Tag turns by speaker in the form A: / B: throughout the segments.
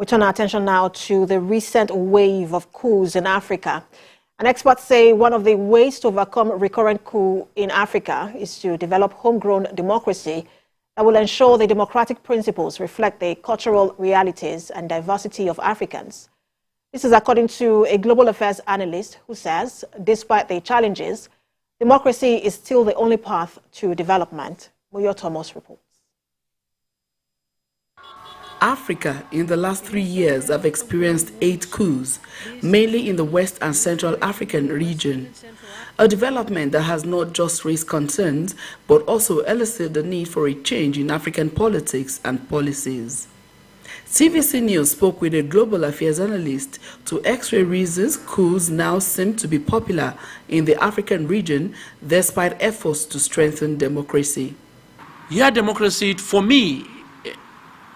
A: We turn our attention now to the recent wave of coups in Africa. And experts say one of the ways to overcome recurrent coup in Africa is to develop homegrown democracy that will ensure the democratic principles reflect the cultural realities and diversity of Africans. This is according to a global affairs analyst who says, despite the challenges, democracy is still the only path to development. Muyo Thomas reports.
B: Africa in the last 3 years have experienced 8 coups, mainly in the West and Central African region. A development that has not just raised concerns, but also elicited the need for a change in African politics and policies. TVC News spoke with a global affairs analyst to x-ray reasons coups now seem to be popular in the African region despite efforts to strengthen democracy.
C: Yeah, democracy, for me,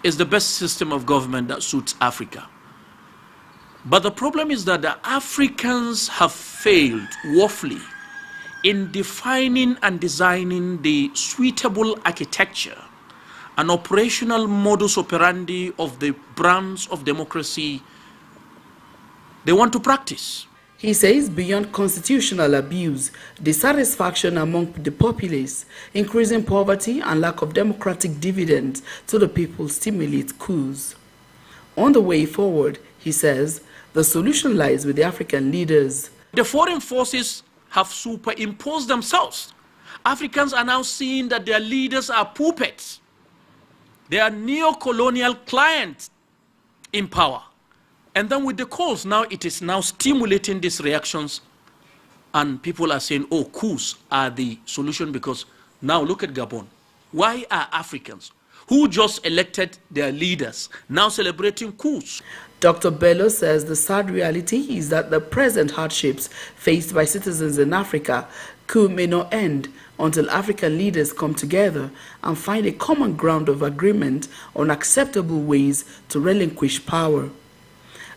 C: is the best system of government that suits Africa. But the problem is that the Africans have failed woefully in defining and designing the suitable architecture and operational modus operandi of the brands of democracy they want to practice.
B: He says beyond constitutional abuse, dissatisfaction among the populace, increasing poverty and lack of democratic dividends to the people stimulate coups. On the way forward, he says, the solution lies with the African leaders.
C: The foreign forces have superimposed themselves. Africans are now seeing that their leaders are puppets. They are neo-colonial clients in power. And then with the calls, now it is now stimulating these reactions. And people are saying, oh, coups are the solution because now look at Gabon. Why are Africans who just elected their leaders now celebrating coups?
B: Dr. Bello says the sad reality is that the present hardships faced by citizens in Africa may not end until African leaders come together and find a common ground of agreement on acceptable ways to relinquish power.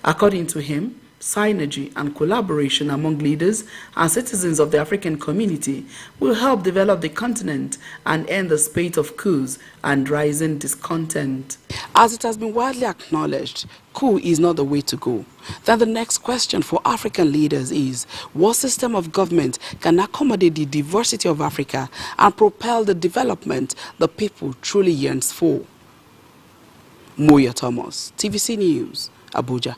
B: According to him, synergy and collaboration among leaders and citizens of the African community will help develop the continent and end the spate of coups and rising discontent.
D: As it has been widely acknowledged, coup is not the way to go. Then the next question for African leaders is, what system of government can accommodate the diversity of Africa and propel the development the people truly yearns for? Muyo Thomas, TVC News, Abuja.